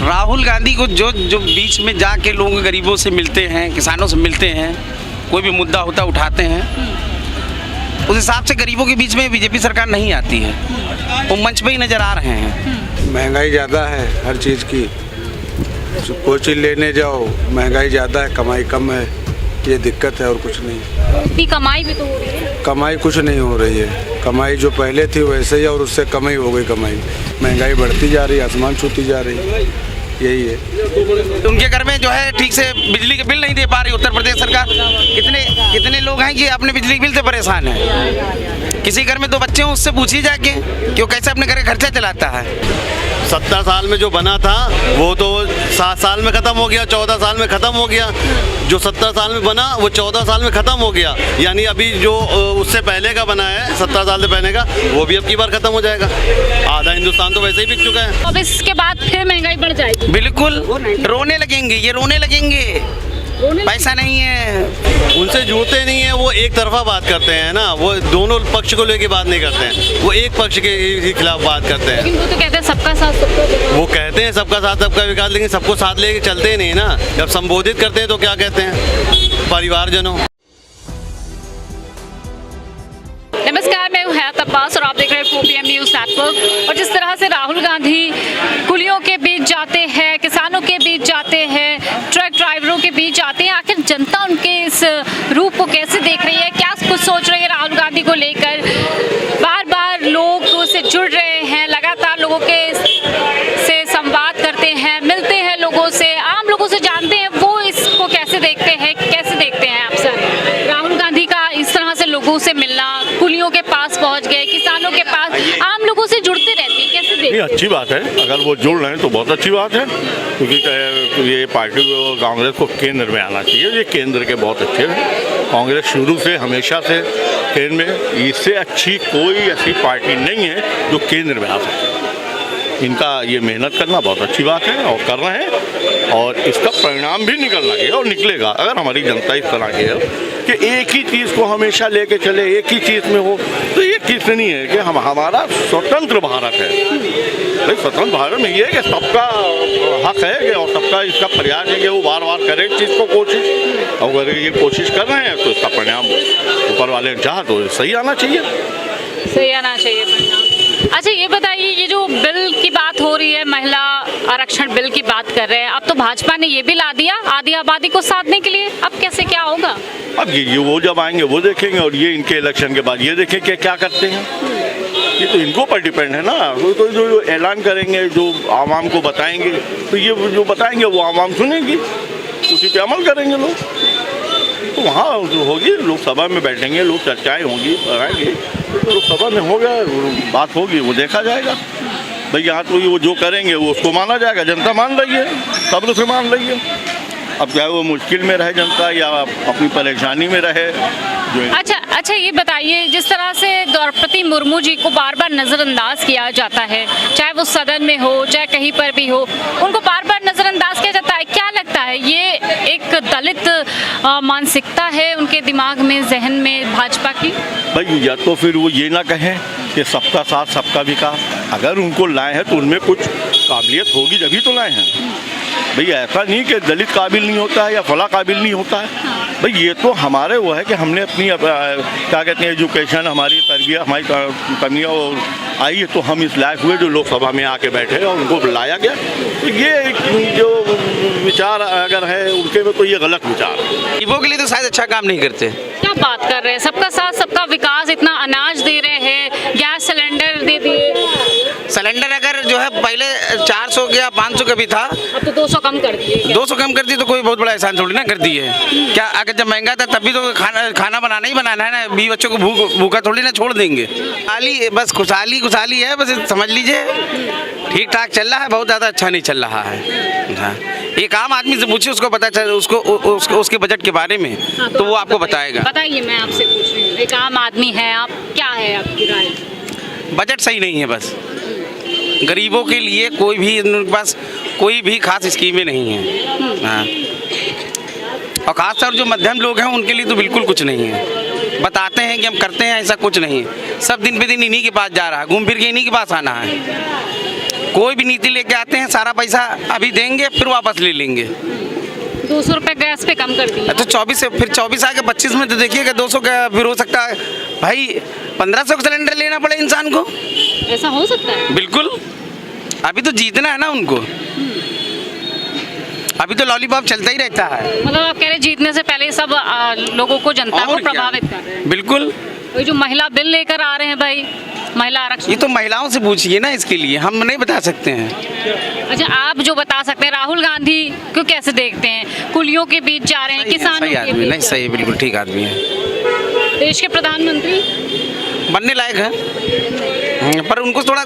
राहुल गांधी को जो जो बीच में जाके लोग गरीबों से मिलते हैं, किसानों से मिलते हैं, कोई भी मुद्दा होता उठाते हैं, उस हिसाब से गरीबों के बीच में बीजेपी सरकार नहीं आती है। वो मंच पे ही नज़र आ रहे हैं। महंगाई ज़्यादा है हर चीज़ की, कोई चीज़ लेने जाओ महंगाई ज़्यादा है, कमाई कम है, ये दिक्कत है और कुछ नहीं। कमाई भी तो हो रही है। कमाई कुछ नहीं हो रही है, कमाई जो पहले थी वैसे ही और उससे कम ही हो गई कमाई। महंगाई बढ़ती जा रही है, आसमान छूती जा रही है, यही है। उनके घर में जो है ठीक से बिजली के बिल नहीं दे पा रही उत्तर प्रदेश सरकार। कितने लोग हैं कि अपने बिजली के बिल से परेशान हैं। किसी घर में 2 बच्चे हैं, उससे पूछी जाके कि वो कैसे अपने घर का खर्चा चलाता है। 70 साल में जो बना था वो तो 7 साल में ख़त्म हो गया, 14 साल में ख़त्म हो गया। जो 70 साल में बना वो 14 साल में ख़त्म हो गया, यानी अभी जो उससे पहले का बना है 70 साल से पहले का, वो भी अब की बार ख़त्म हो जाएगा। आधा हिंदुस्तान तो वैसे ही बिक चुका है। अब इसके बाद फिर महंगाई बढ़ जाएगी। बिल्कुल रोने लगेंगे, ये रोने लगेंगे, पैसा नहीं है। उनसे जुड़ते नहीं है, वो एक तरफा बात करते हैं ना, वो दोनों पक्ष को लेके बात नहीं करते हैं, वो एक पक्ष के खिलाफ बात करते हैं। लेकिन वो तो कहते हैं सबका साथ सबका विकास। वो कहते हैं सबका साथ सबका विकास, लेकिन सबको साथ लेके चलते ही नहीं ना। जब संबोधित करते हैं तो क्या कहते हैं, परिवारजनों। नमस्कार, मैं हूं हयात अब्बास और आप देख रहे हैं 4PM न्यूज़ नेटवर्क। और जिस तरह से राहुल गांधी कुलियों के बीच जाते हैं, किसानों के बीच जाते हैं, ट्रक ड्राइवरों के बीच जाते हैं, आखिर जनता उनके इस रूप को कैसे देख रही है, क्या कुछ सोच रही है राहुल गांधी को लेकर। बार बार लोग उससे जुड़ रहे हैं, लगातार लोगों के से संवाद करते हैं, मिलते हैं लोगों से, आम लोगों से जानते हैं वो इसको कैसे देखते हैं। कैसे देखते हैं आप सर राहुल गांधी का इस तरह से लोगों से मिलना, कुलियों के पास पहुंच गए, किसानों के पास, आम लोगों से जुड़ते रहते हैं, कैसे देखते हैं? अच्छी बात है, अगर वो जुड़ रहे हैं तो बहुत अच्छी बात है, क्योंकि ये पार्टी को, कांग्रेस को केंद्र में आना चाहिए। ये केंद्र के बहुत अच्छे हैं, कांग्रेस शुरू से हमेशा से केंद्र में, इससे अच्छी कोई ऐसी पार्टी नहीं है जो केंद्र में आ सकती। इनका ये मेहनत करना बहुत अच्छी बात है और कर रहे हैं, और इसका परिणाम भी निकलना चाहिए और निकलेगा। अगर हमारी जनता इस तरह की है कि एक ही चीज़ को हमेशा लेके चले, एक ही चीज़ में हो, तो ये चीज़ नहीं है कि हमारा स्वतंत्र भारत है। भाई स्वतंत्र भारत में ये है कि सबका हक है कि और सबका इसका प्रयास है कि वो बार बार करे इस चीज़ को कोशिश। अगर ये कोशिश कर रहे हैं तो इसका परिणाम ऊपर वाले ने चाहा तो सही आना चाहिए। सही आना चाहिए परिणाम। अच्छा, ये बताइए, ये जो बिल की बात हो रही है, महिला आरक्षण बिल की बात कर रहे हैं, अब तो भाजपा ने ये भी ला दिया आधी आबादी को साधने के लिए। अब कैसे क्या होगा? अब ये वो जब आएंगे वो देखेंगे, और ये इनके इलेक्शन के बाद ये देखें कि क्या करते हैं। ये तो इनको पर डिपेंड है ना। तो जो ऐलान करेंगे, जो आवाम को बताएंगे, तो ये जो बताएंगे वो आवाम सुनेगी, उसी पे अमल करेंगे लोग। तो वहाँ जो होगी, लोकसभा में बैठेंगे लोग, चर्चाएँ होंगी, आएंगे लोकसभा में होगा, बात होगी, वो देखा जाएगा। भाई यहाँ तो वो जो करेंगे वो उसको माना जाएगा, जनता मान रही है, सब उसे मान रही है। अब चाहे वो मुश्किल में रहे जनता या अपनी परेशानी में रहे जो। अच्छा, ये बताइए, जिस तरह से द्रौपदी मुर्मू जी को बार बार नज़रअंदाज किया जाता है, चाहे वो सदन में हो चाहे कहीं पर भी हो, उनको बार बार नज़रअंदाज किया जाता है, क्या लगता है ये एक दलित मानसिकता है उनके दिमाग में, जहन में भाजपा की? भाई या तो फिर वो ये ना कहें कि सबका साथ सबका विकास, अगर उनको लाए हैं तो उनमें कुछ काबिलियत होगी जभी तो लाए हैं। भाई ऐसा नहीं कि दलित काबिल नहीं होता है या फला काबिल नहीं होता है। भाई ये तो हमारे वो है कि हमने अपनी क्या कहते हैं एजुकेशन, हमारी तरबियत, हमारी कमियाँ आई है, तो हम इस लायक हुए जो लोकसभा में आके बैठे और उनको बुलाया गया। तो ये जो विचार अगर है उनके में, तो ये गलत विचार है। गरीबों के लिए तो शायद अच्छा काम नहीं करते। क्या बात कर रहे हैं, सबका साथ सबका विकास, इतना अनाज दे रहे हैं, गैस सिलेंडर दे दिए। सिलेंडर अगर जो है पहले 400 या 500 का भी था, अब तो 200 कम कर दिए। 200 कम कर दी तो कोई बहुत बड़ा एहसान थोड़ी ना कर दी है। क्या अगर जब महंगा था तब भी तो खाना बनाना ही बनाना है ना, 20 बच्चों को भूखा थोड़ी ना छोड़ देंगे। खाली बस खुशहाली है, बस समझ लीजिए ठीक ठाक चल रहा है, बहुत ज़्यादा अच्छा नहीं चल रहा है। हाँ, एक आम आदमी से पूछिए, उसको पता चल उसके बजट के बारे में, तो वो आपको बताएगा। बताइए, मैं आपसे पूछ रही हूँ, एक आम आदमी है आप, क्या है आपकी राय? बजट सही नहीं है, बस गरीबों के लिए कोई भी उनके पास कोई भी खास स्कीमें नहीं हैं। हाँ, और खासतौर जो मध्यम लोग हैं उनके लिए तो बिल्कुल कुछ नहीं है। बताते हैं कि हम करते हैं, ऐसा कुछ नहीं है। सब दिन पे दिन इन्हीं के पास जा रहा है, घूम फिर के इन्हीं के पास आना है। कोई भी नीति लेके आते हैं सारा पैसा अभी देंगे फिर वापस ले लेंगे। 200 रुपए गैस पे कम कर दिया। तो 24 से फिर 24 आके 25 में तो देखिएगा 200 का फिर हो सकता है भाई 1500 का सिलेंडर लेना पड़े इंसान को। ऐसा हो सकता है? बिल्कुल, अभी तो जीतना है ना उनको, अभी तो लॉलीपॉप चलता ही रहता है। मतलब आप कह रहे हैं जीतने से पहले सब लोगों को, जनता को और क्या? प्रभावित कर रहे हैं। बिल्कुल, वही जो महिला बिल लेकर आ रहे हैं भाई, महिला आरक्षण। ये तो महिलाओं से पूछिए ना, इसके लिए हम नहीं बता सकते हैं। अच्छा, आप जो बता सकते हैं, राहुल गांधी को कैसे देखते हैं? कुलियों के बीच जा रहे हैं, किसानों सही के आदमी बीच नहीं, सही बिल्कुल ठीक आदमी है, देश के प्रधानमंत्री बनने लायक है। पर उनको थोड़ा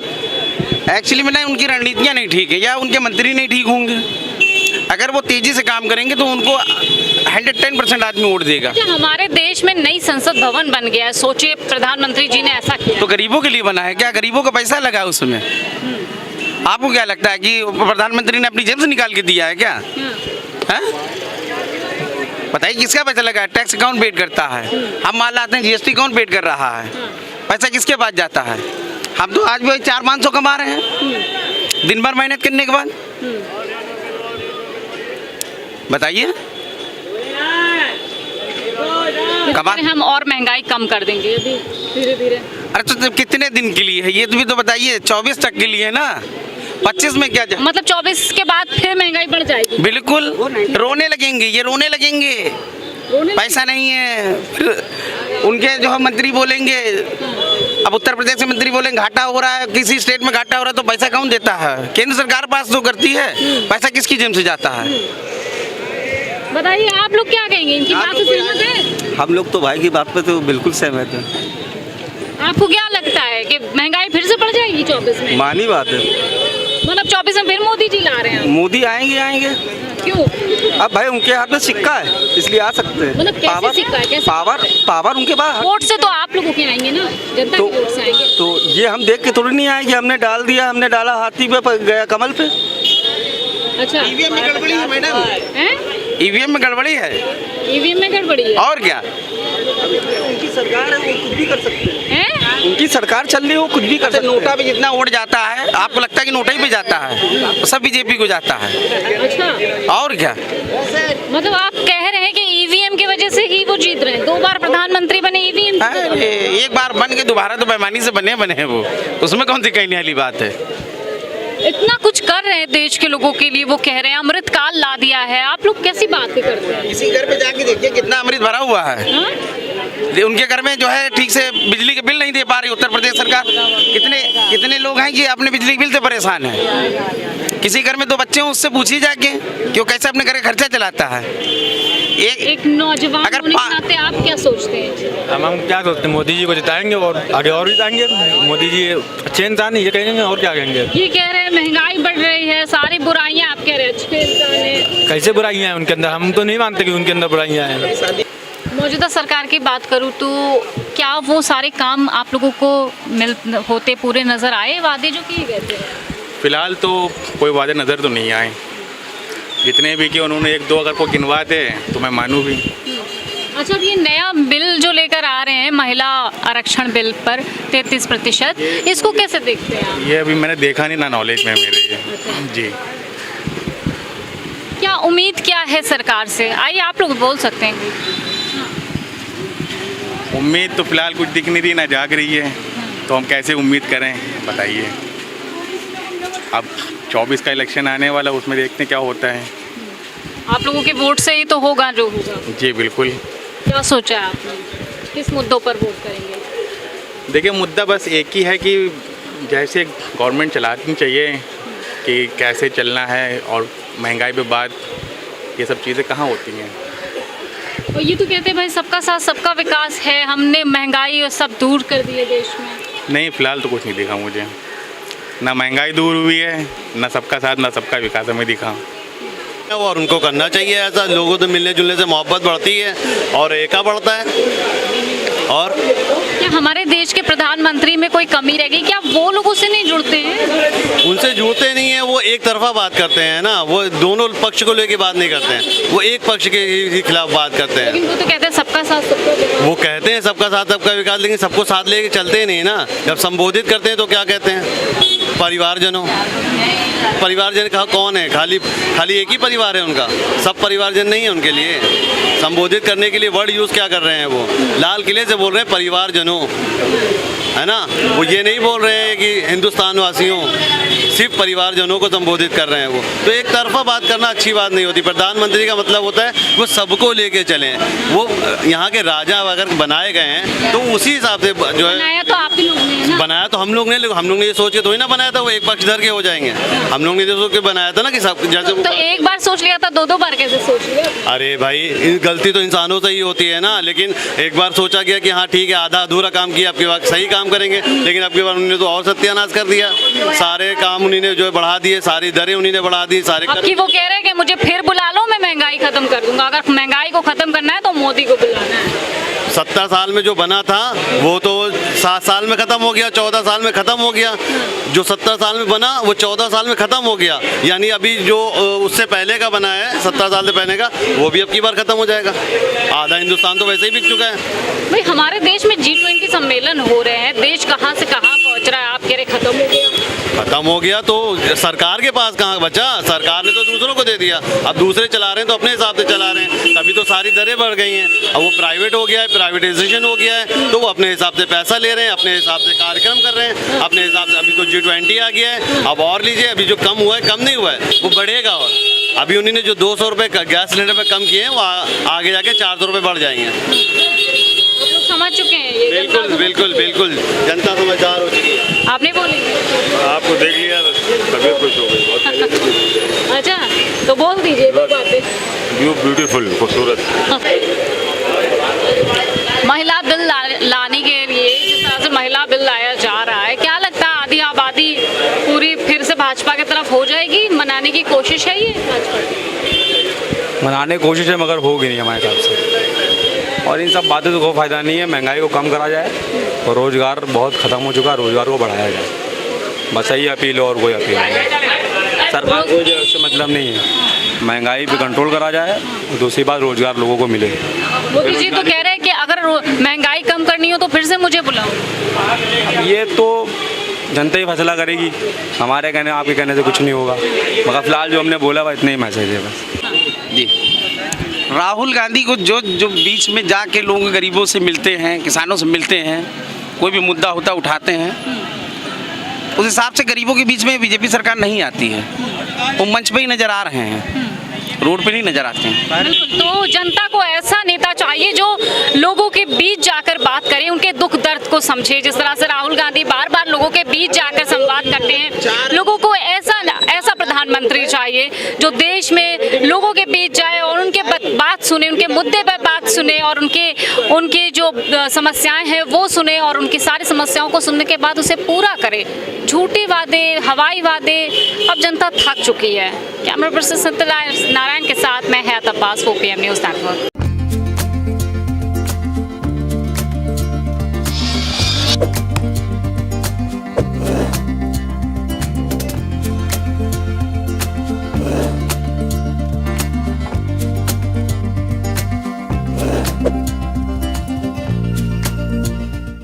एक्चुअली में नहीं, उनकी रणनीतियाँ नहीं ठीक है या उनके मंत्री नहीं ठीक होंगे। अगर वो तेजी से काम करेंगे तो उनको 110% आदमी वोट देगा। अच्छा, हमारे देश में नई संसद भवन बन गया है, सोचिए प्रधानमंत्री जी ने ऐसा किया। तो गरीबों के लिए बना है क्या? गरीबों का पैसा लगा उसमें। आपको क्या लगता है कि प्रधानमंत्री ने अपनी जेब से निकाल के दिया है क्या? हैं? बताइए किसका पैसा लगा है? टैक्स कौन पेड करता है? हम माल लाते हैं, जीएसटी कौन पेड कर रहा है? पैसा किसके पास जाता है? हम तो आज भी 400-500 कमा रहे हैं दिन भर मेहनत करने के बाद। बताइए, कमा हम और महंगाई कम कर देंगे अभी धीरे धीरे। अरे तो कितने दिन के लिए है ये भी तो बताइए? 24 तक के लिए ना, 25 में क्या मतलब 24 के बाद फिर महंगाई बढ़ जाएगी। बिल्कुल, रोने लगेंगे, ये रोने लगेंगे, पैसा नहीं है। फिर उनके जो हम मंत्री बोलेंगे, अब उत्तर प्रदेश के मंत्री बोलेंगे घाटा हो रहा है, किसी स्टेट में घाटा हो रहा है, तो पैसा कौन देता है? केंद्र सरकार पास तो करती है, पैसा किसकी जेब से जाता है? बताइए आप लोग क्या कहेंगे, इनकी बात से सहमत है? हम लोग तो भाई की बात पे तो बिल्कुल सहमत हैं। आपको क्या लगता है कि महंगाई फिर से बढ़ जाएगी 24 में? मानी बात है, मतलब 24 में फिर मोदी जी ला रहे हैं? मोदी आएंगे। क्यों? अब भाई उनके हाथ में सिक्का है, इसलिए आ सकते हैं। मतलब कैसे सिक्का है? कैसे? पावर उनके पास। वोट से तो आप लोगों के आएंगे ना, जनता के वोट से आएंगे। तो ये हम देख के थोड़ी नहीं आए कि हमने डाल दिया, हमने डाला हाथी पे गया कमल पे। अच्छा, ईवीएम में गड़बड़ी है मैडम, ईवीएम में गड़बड़ी है। ईवीएम में गड़बड़ी है और क्या? उनकी सरकार है, वो कुछ भी कर सकते हैं। उनकी सरकार चल रही है, वो कुछ भी कर सकते हैं। नोटा पे जितना वोट जाता है, आपको लगता है कि नोटा ही पे जाता है? तो सब बीजेपी को जाता है। अच्छा, और क्या? मतलब आप कह रहे हैं कि ईवीएम की वजह से ही वो जीत रहे हैं? 2 बार प्रधानमंत्री बने ईवीएम। एक बार बन के दोबारा तो बेईमानी से बने हैं वो, उसमें कौन सी कहने वाली बात है? इतना कुछ कर रहे हैं देश के लोगों के लिए, वो कह रहे हैं अमृत काल ला दिया है। आप लोग कैसी बातें करते हैं? किसी घर पे जाके देखिए कितना अमृत भरा हुआ है। हाँ? उनके घर में जो है ठीक से बिजली के बिल नहीं दे पा रही उत्तर प्रदेश सरकार। कितने लोग हैं कि अपने बिजली के बिल से परेशान हैं। किसी घर में 2 बच्चे हैं, उससे पूछिए जाके कि वो कैसे अपने घर का खर्चा चलाता है। एक नौजवान अगर होने के नाते आप क्या सोचते हैं? हम क्या सोचते हैं, मोदी जी को जिताएंगे और आगे और भी जिताएंगे। मोदी जी अच्छे इंसान है, ये कहेंगे और क्या कहेंगे। ये कह रहे हैं महंगाई बढ़ रही है, सारी बुराइयां, आप कह रहे हैं अच्छे इंसान है। कैसे बुराइयां हैं उनके अंदर? हम तो नहीं मानते कि उनके अंदर बुराइयां हैं। मौजूदा सरकार की बात करूं तो क्या वो सारे काम आप लोगों को होते पूरे नजर आए, वादे जो किए गए थे? फिलहाल तो कोई वादे नज़र तो नहीं आए, जितने भी कि उन्होंने 1-2 अगर को गिनवा दे तो मैं मानूँ भी। अच्छा, अब ये नया बिल जो लेकर आ रहे हैं महिला आरक्षण बिल पर 33%, इसको कैसे देखते हैं आप? ये अभी मैंने देखा नहीं ना, नॉलेज में मेरे ये। जी, क्या उम्मीद क्या है सरकार से? आइए आप लोग बोल सकते हैं। उम्मीद तो फिलहाल कुछ दिख नहीं रही, ना जाग रही है, तो हम कैसे उम्मीद करें बताइए। अब 24 का इलेक्शन आने वाला, उसमें देखते हैं क्या होता है। आप लोगों के वोट से ही तो होगा जो होगा। जी बिल्कुल। क्या सोचा है आपने, किस मुद्दों पर वोट करेंगे? देखिए, मुद्दा बस एक ही है कि जैसे गवर्नमेंट चलानी चाहिए कि कैसे चलना है, और महंगाई पे बात, ये सब चीज़ें कहाँ होती हैं। और ये तो कहते हैं भाई सबका साथ सबका विकास है, हमने महंगाई और सब दूर कर दिए देश में। नहीं, फिलहाल तो कुछ नहीं दिखा मुझे, ना महंगाई दूर हुई है, ना सबका साथ, ना सबका विकास हमें दिखा। और उनको करना चाहिए ऐसा, लोगों से मिलने जुलने से मोहब्बत बढ़ती है और एका बढ़ता है। और क्या हमारे देश के प्रधानमंत्री में कोई कमी रह गई? क्या वो लोगों से नहीं जुड़ते हैं? उनसे जुड़ते नहीं है, वो एक तरफा बात करते हैं ना, वो दोनों पक्ष को लेके बात नहीं करते हैं, वो एक पक्ष के ही खिलाफ बात करते हैं। लेकिन वो तो कहते हैं सबका साथ सबका विकास। वो कहते हैं सबका साथ सबका विकास, लेकिन सबको साथ लेके चलते नहीं ना। जब संबोधित करते हैं तो क्या कहते हैं? परिवारजनों। परिवारजन कौन है? खाली एक ही परिवार है उनका, सब परिवारजन नहीं है उनके लिए। संबोधित करने के लिए वर्ड यूज़ क्या कर रहे हैं वो? लाल किले से बोल रहे हैं परिवारजनों, है ना? वो ये नहीं बोल रहे हैं कि हिंदुस्तान वासियों, सिर्फ परिवारजनों को संबोधित कर रहे हैं वो। तो एक तरफा बात करना अच्छी बात नहीं होती। प्रधानमंत्री का मतलब होता है वो सबको लेके चलें। वो यहाँ के राजा अगर बनाए गए हैं तो उसी हिसाब से जो है बनाया तो आप ही लोगों ने ना। बनाया तो हम लोग ने, लेकिन हम लोग ने ये सोच के थोड़ी ना बनाया था वो एक पक्ष धर के हो जाएंगे। हम लोग ने जो सोच के बनाया था ना कि सब जैसे तो एक बार सोच लिया था, दो बार कैसे सोच लिया? अरे भाई गलती तो इंसानों से ही होती है ना। लेकिन एक बार सोचा गया कि हाँ ठीक है, आधा अधूरा काम किया, आपके बार सही काम करेंगे, लेकिन आपके बार उन्होंने तो और सत्यानाश कर दिया। सारे काम उन्होंने जो है बढ़ा दिए, सारी दरें उन्होंने बढ़ा दी, सारे आपकी वो कह रहे हैं कि मुझे फिर बुला लो, मैं महंगाई खत्म कर दूंगा। अगर महंगाई को खत्म करना है तो मोदी को बुलाना है। 70 साल में जो बना था वो तो 7 साल में खत्म हो गया, 14 साल में खत्म हो गया। जो 70 साल में बना वो 14 साल में खत्म हो गया। यानी अभी जो उससे पहले का बना है 70 साल से पहले का, वो भी अब की बार खत्म हो जाएगा। आधा हिंदुस्तान तो वैसे ही बिक चुका है। भाई हमारे देश में G20 सम्मेलन हो रहे हैं, देश कहाँ से कहाँ पहुँच रहा है, आप कह रहे खत्म हो गया। खत्म हो गया तो सरकार के पास कहाँ बचा? सरकार ने तो दूसरों को दे दिया। अब दूसरे चला रहे हैं तो अपने हिसाब से चला रहे हैं, तभी तो सारी दरें बढ़ गई हैं। अब वो प्राइवेट हो गया है, प्राइवेटाइजेशन हो गया है, तो वो अपने हिसाब से पैसा ले रहे हैं, अपने हिसाब से कार्यक्रम कर रहे हैं, अपने हिसाब से। अभी तो G20 आ गया है, अब और लीजिए। अभी जो कम हुआ है, कम नहीं हुआ है, वो बढ़ेगा। और अभी उन्होंने जो 200 रुपये गैस सिलेंडर पर कम किए हैं, वो आगे जाके 400 रुपये बढ़ जाएंगे। समझ चुके हैं ये? बिल्कुल बिल्कुल बिल्कुल, जनता समझदार हो चुकी है। आपने बोली? आपको देख लिया तबीयत कुछ हो गई बहुत। अच्छा, तो बोल दीजिए दो बातें। ब्यूटीफुल, खूबसूरत। महिला बिल लाने के लिए जिस तरह से महिला बिल लाया जा रहा है, क्या लगता है आधी आबादी पूरी फिर से भाजपा की तरफ हो जाएगी? मनाने की कोशिश है ये भाजपा की? मनाने की कोशिश है मगर होगी नहीं हमारे हिसाब से। और इन सब बातों से कोई फ़ायदा नहीं है। महंगाई को कम करा जाए और रोज़गार बहुत ख़त्म हो चुका है, रोज़गार को बढ़ाया जाए, बस यही अपील है और कोई अपील नहीं। सरकार को जो उससे मतलब नहीं है, महंगाई पे कंट्रोल करा जाए, दूसरी बात रोज़गार लोगों को मिले। मोदी जी तो कह रहे हैं कि अगर महंगाई कम करनी हो तो फिर से मुझे बुलाओ। अब ये तो जनता ही फैसला करेगी, हमारे कहने आपके कहने से कुछ नहीं होगा। मगर फिलहाल जो हमने बोला वह इतना ही मैसेज है बस। जी, राहुल गांधी को जो बीच में जाके लोग गरीबों से मिलते हैं, किसानों से मिलते हैं, कोई भी मुद्दा होता उठाते हैं, उस हिसाब से गरीबों के बीच में बीजेपी सरकार नहीं आती है। वो मंच पे ही नज़र आ रहे हैं, रोड पे नहीं नज़र आते हैं। बिल्कुल, तो जनता को ऐसा नेता चाहिए जो लोगों के बीच जाकर बात करे, उनके दुख दर्द को समझे। जिस तरह से राहुल गांधी बार बार लोगों के बीच जाकर संवाद करते हैं, लोगों को ऐसा प्रधानमंत्री चाहिए जो देश में लोगों के बीच जाए और उनके बात सुने, उनके मुद्दे पर बात सुने और उनके जो समस्याएं हैं वो सुने और उनकी सारी समस्याओं को सुनने के बाद उसे पूरा करे। झूठे वादे, हवाई वादे, अब जनता थक चुकी है। कैमरा पर्सन सत्यनारायण के साथ मैं हयात अब्बास, OPM न्यूज़ नेटवर्क।